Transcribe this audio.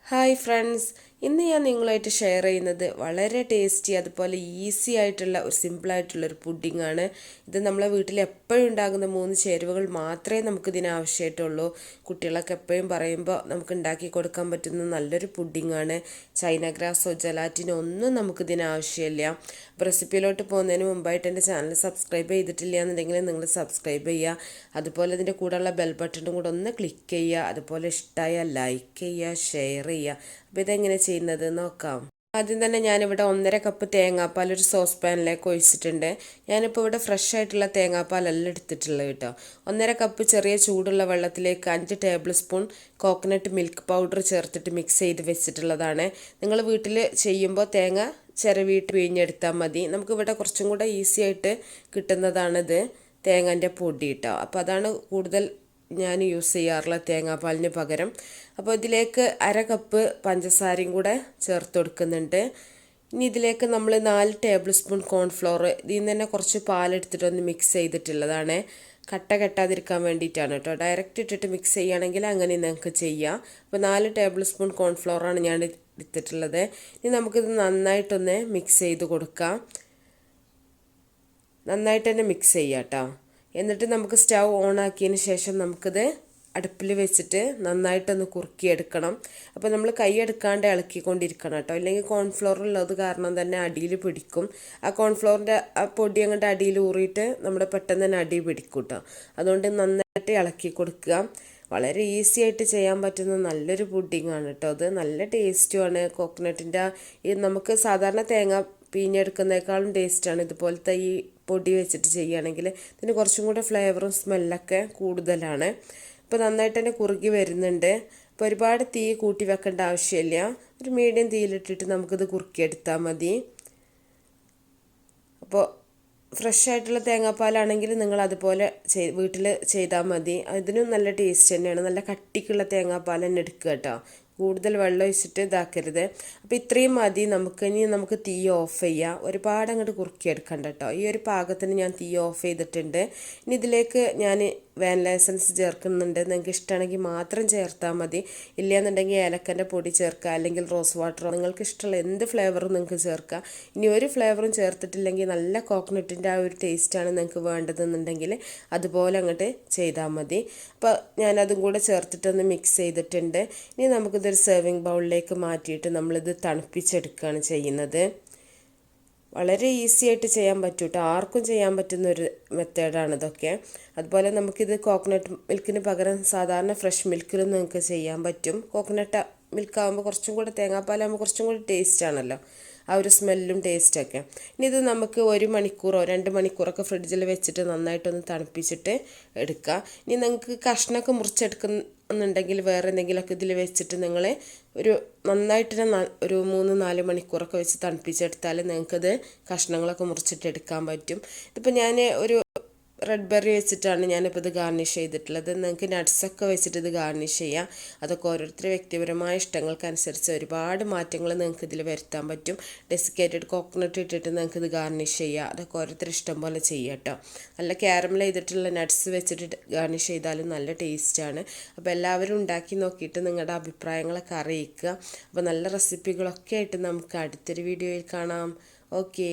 Hi friends, ഇന്ന് ഞാൻ നിങ്ങളുമായിട്ട് ഷെയർ ചെയ്യുന്നത് വളരെ ടേസ്റ്റി അതുപോലെ ഈസി ആയിട്ടുള്ള ഒരു സിമ്പിളായിട്ടുള്ള ഒരു പുഡിംഗ് ആണ്. ഇത് നമ്മളെ വീട്ടിൽ എപ്പോഴും ഉണ്ടാകുന്ന 3 ചേരുവകൾ മാത്രമേ നമുക്ക് ഇതിന് ആവശ്യമായിട്ടുള്ളൂ. കുട്ടികളൊക്കെ എപ്പോഴും പറയുമ്പോൾ നമുക്ക് ഉണ്ടാക്കി കൊടുക്കാൻ പറ്റുന്ന നല്ലൊരു പുഡിംഗ് ആണ്. ചൈന ഗ്രാസോ ജലാറ്റിനോ ഒന്നും നമുക്ക് ഇതിന് ആവശ്യമില്ല. അപ്പോൾ റെസിപ്പിയിലോട്ട് പോകുന്നതിന് മുമ്പായിട്ട് എൻ്റെ ചാനൽ സബ്സ്ക്രൈബ് ചെയ്തിട്ടില്ല എന്നുണ്ടെങ്കിൽ നിങ്ങൾ സബ്സ്ക്രൈബ് ചെയ്യുക. അതുപോലെ ഇതിൻ്റെ കൂടെയുള്ള ബെൽ ബട്ടണും കൂടെ ഒന്ന് ക്ലിക്ക് ചെയ്യുക. അതുപോലെ ഇഷ്ടമായാൽ ലൈക്ക് ചെയ്യുക, ഷെയർ ചെയ്യുക. അപ്പോൾ ഇതെങ്ങനെ ചെയ്യുന്നത് നോക്കാം. ആദ്യം തന്നെ ഞാനിവിടെ 1.5 കപ്പ് തേങ്ങാപ്പാൽ ഒരു സോസ് പാനിലേക്ക് ഒഴിച്ചിട്ടുണ്ട്. ഞാനിപ്പോൾ ഇവിടെ ഫ്രഷ് ആയിട്ടുള്ള തേങ്ങാപ്പാലല്ല എടുത്തിട്ടുള്ളത് കേട്ടോ. 1.5 കപ്പ് ചെറിയ ചൂടുള്ള വെള്ളത്തിലേക്ക് 5 table spoon coconut milk powder ചേർത്തിട്ട് മിക്സ് ചെയ്ത് വെച്ചിട്ടുള്ളതാണ്. നിങ്ങൾ വീട്ടിൽ ചെയ്യുമ്പോൾ തേങ്ങ ചിരവിയിട്ട് പിഴിഞ്ഞെടുത്താൽ മതി. നമുക്കിവിടെ കുറച്ചും കൂടെ ഈസി ആയിട്ട് കിട്ടുന്നതാണിത്, തേങ്ങൻ്റെ പൊടി കേട്ടോ. അപ്പോൾ അതാണ് കൂടുതൽ ഞാൻ യൂസ് ചെയ്യാറുള്ള തേങ്ങാപ്പാലിന് പകരം. അപ്പോൾ ഇതിലേക്ക് 1/2 കപ്പ് പഞ്ചസാരയും കൂടെ ചേർത്ത് കൊടുക്കുന്നുണ്ട്. ഇനി ഇതിലേക്ക് നമ്മൾ 4 ടേബിൾ സ്പൂൺ കോൺഫ്ലോർ, ഇതിൽ നിന്ന് തന്നെ കുറച്ച് പാലെടുത്തിട്ടൊന്ന് മിക്സ് ചെയ്തിട്ടുള്ളതാണ്. കട്ട കെട്ടാതിരിക്കാൻ വേണ്ടിയിട്ടാണ് കേട്ടോ. ഡയറക്റ്റ് ഇട്ടിട്ട് മിക്സ് ചെയ്യുകയാണെങ്കിൽ അങ്ങനെ നിങ്ങൾക്ക് ചെയ്യാം. അപ്പോൾ 4 ടേബിൾ സ്പൂൺ കോൺഫ്ലോറാണ് ഞാൻ എടുത്തിട്ടുള്ളത്. ഇനി നമുക്കിത് നന്നായിട്ടൊന്ന് മിക്സ് ചെയ്ത് കൊടുക്കാം. നന്നായിട്ട് തന്നെ മിക്സ് ചെയ്യാം കേട്ടോ. എന്നിട്ട് നമുക്ക് സ്റ്റൗ ഓൺ ആക്കിയതിന് ശേഷം നമുക്കിത് അടുപ്പിൽ വെച്ചിട്ട് നന്നായിട്ടൊന്ന് കുറുക്കിയെടുക്കണം. അപ്പോൾ നമ്മൾ കൈ എടുക്കാണ്ട് ഇളക്കിക്കൊണ്ടിരിക്കണം കേട്ടോ, ഇല്ലെങ്കിൽ കോൺഫ്ലോർ ഉള്ളത് കാരണം തന്നെ അടിയിൽ പിടിക്കും. ആ കോൺഫ്ലോറിൻ്റെ ആ പൊടി അങ്ങോട്ട് അടിയിൽ ഊറിയിട്ട് നമ്മുടെ പെട്ടെന്ന് തന്നെ അടി പിടിക്കും കേട്ടോ. അതുകൊണ്ട് നന്നായിട്ട് ഇളക്കി കൊടുക്കുക. വളരെ ഈസി ആയിട്ട് ചെയ്യാൻ പറ്റുന്ന നല്ലൊരു പുഡിംഗ് ആണ് കേട്ടോ. അത് നല്ല ടേസ്റ്റുമാണ്. കോക്കനട്ടിൻ്റെ ഈ നമുക്ക് സാധാരണ തേങ്ങ പിഴിഞ്ഞെടുക്കുന്നതിനേക്കാളും ടേസ്റ്റാണ് ഇതുപോലത്തെ ഈ പൊടി വെച്ചിട്ട് ചെയ്യുകയാണെങ്കിൽ. ഇതിന് കുറച്ചും കൂടെ ഫ്ലേവറും സ്മെല്ലൊക്കെ കൂടുതലാണ്. ഇപ്പോൾ നന്നായിട്ട് തന്നെ കുറുകി വരുന്നുണ്ട്. ഇപ്പോൾ ഒരുപാട് തീ കൂട്ടി വെക്കേണ്ട ആവശ്യമില്ല. ഒരു മീഡിയം തീയിലിട്ടിട്ട് നമുക്കിത് കുറുക്കിയെടുത്താൽ മതി. അപ്പോൾ ഫ്രഷ് ആയിട്ടുള്ള തേങ്ങാപ്പാലാണെങ്കിൽ നിങ്ങൾ അതുപോലെ വീട്ടിൽ ചെയ്താൽ മതി. അതിനും നല്ല ടേസ്റ്റ് തന്നെയാണ്. നല്ല കട്ടിക്കുള്ള തേങ്ങാപ്പാൽ തന്നെ എടുക്കുക കേട്ടോ. കൂടുതൽ വെള്ളം ഒഴിച്ചിട്ട് ഇതാക്കരുത്. അപ്പോൾ ഇത്രയും മതി നമുക്ക്. ഇനി നമുക്ക് തീ ഓഫ് ചെയ്യാം. ഒരുപാട് അങ്ങോട്ട് കുറുക്കിയെടുക്കണ്ട കേട്ടോ. ഈ ഒരു പാകത്തിന് ഞാൻ തീ ഓഫ് ചെയ്തിട്ടുണ്ട്. ഇനി ഇതിലേക്ക് ഞാൻ വാനില എസൻസ് ചേർക്കുന്നുണ്ട്. നിങ്ങൾക്ക് ഇഷ്ടമാണെങ്കിൽ മാത്രം ചേർത്താൽ മതി. ഇല്ലയെന്നുണ്ടെങ്കിൽ ഏലക്കൻ്റെ പൊടി ചേർക്കുക, അല്ലെങ്കിൽ റോസ് വാട്ടറോ, നിങ്ങൾക്ക് ഇഷ്ടമുള്ള എന്ത് ഫ്ലേവറും നിങ്ങൾക്ക് ചേർക്കുക. ഇനി ഒരു ഫ്ലേവറും ചേർത്തിട്ടില്ലെങ്കിൽ നല്ല കോക്കനട്ടിൻ്റെ ആ ഒരു ടേസ്റ്റാണ് നിങ്ങൾക്ക് വേണ്ടതെന്നുണ്ടെങ്കിൽ അതുപോലെ അങ്ങോട്ട് ചെയ്താൽ മതി. അപ്പോൾ ഞാനതും കൂടെ ചേർത്തിട്ടൊന്ന് മിക്സ് ചെയ്തിട്ടുണ്ട്. ഇനി നമുക്കിതൊരു സെർവിങ് ബൗളിലേക്ക് മാറ്റിയിട്ട് നമ്മളിത് തണുപ്പിച്ചെടുക്കുകയാണ് ചെയ്യുന്നത്. വളരെ ഈസി ആയിട്ട് ചെയ്യാൻ പറ്റും കേട്ടോ. ആർക്കും ചെയ്യാൻ പറ്റുന്ന ഒരു മെത്തേഡാണ് ഇതൊക്കെ. അതുപോലെ നമുക്കിത് കോക്കനട്ട് മിൽക്കിന് പകരം സാധാരണ ഫ്രഷ് മിൽക്കിലും നിങ്ങൾക്ക് ചെയ്യാൻ പറ്റും. കോക്കനട്ട് മിൽക്കാകുമ്പോൾ കുറച്ചും കൂടെ, തേങ്ങാപ്പാലാകുമ്പോൾ കുറച്ചും കൂടി ടേസ്റ്റ് ആണല്ലോ, ആ ഒരു സ്മെല്ലും ടേസ്റ്റൊക്കെ. ഇനി ഇത് നമുക്ക് 1 മണിക്കൂറോ 2 മണിക്കൂറൊക്കെ ഫ്രിഡ്ജിൽ വെച്ചിട്ട് നന്നായിട്ടൊന്ന് തണുപ്പിച്ചിട്ട് എടുക്കുക. ഇനി നിങ്ങൾക്ക് കഷ്ണമൊക്കെ മുറിച്ചെടുക്കുന്നുണ്ടെങ്കിൽ വേറെ എന്തെങ്കിലുമൊക്കെ ഇതിൽ വെച്ചിട്ട് നിങ്ങൾ ഒരു നന്നായിട്ട് ഒരു 3-4 മണിക്കൂറൊക്കെ വെച്ച് തണുപ്പിച്ചെടുത്താൽ നിങ്ങൾക്കത് കഷ്ണങ്ങളൊക്കെ മുറിച്ചിട്ട് എടുക്കാൻ പറ്റും. ഇതിപ്പോൾ ഞാൻ ഒരു റെഡ് ബെറി വെച്ചിട്ടാണ് ഞാനിപ്പോൾ ഇത് ഗാർണിഷ് ചെയ്തിട്ടുള്ളത്. നിങ്ങൾക്ക് നട്ട്സൊക്കെ വെച്ചിട്ട് ഇത് ഗാർണിഷ് ചെയ്യാം. അതൊക്കെ ഓരോരുത്തരുടെ വ്യക്തിപരമായ ഇഷ്ടങ്ങൾക്കനുസരിച്ച് ഒരുപാട് മാറ്റങ്ങൾ നിങ്ങൾക്ക് ഇതിൽ വരുത്താൻ പറ്റും. ഡെസിക്കേറ്റഡ് കോക്കനട്ട് ഇട്ടിട്ട് നിങ്ങൾക്ക് ഇത് ഗാർണിഷ് ചെയ്യാം. അതൊക്കെ ഓരോരുത്തർ ഇഷ്ടം പോലെ ചെയ്യാം കേട്ടോ. നല്ല ക്യാരമൽ ചെയ്തിട്ടുള്ള നട്ട്സ് വെച്ചിട്ട് ഗാർണിഷ് ചെയ്താലും നല്ല ടേസ്റ്റാണ്. അപ്പോൾ എല്ലാവരും ഉണ്ടാക്കി നോക്കിയിട്ട് നിങ്ങളുടെ അഭിപ്രായങ്ങളൊക്കെ അറിയിക്കുക. അപ്പോൾ നല്ല റെസിപ്പികളൊക്കെ ആയിട്ട് നമുക്ക് അടുത്തൊരു വീഡിയോയിൽ കാണാം. ഓക്കേ.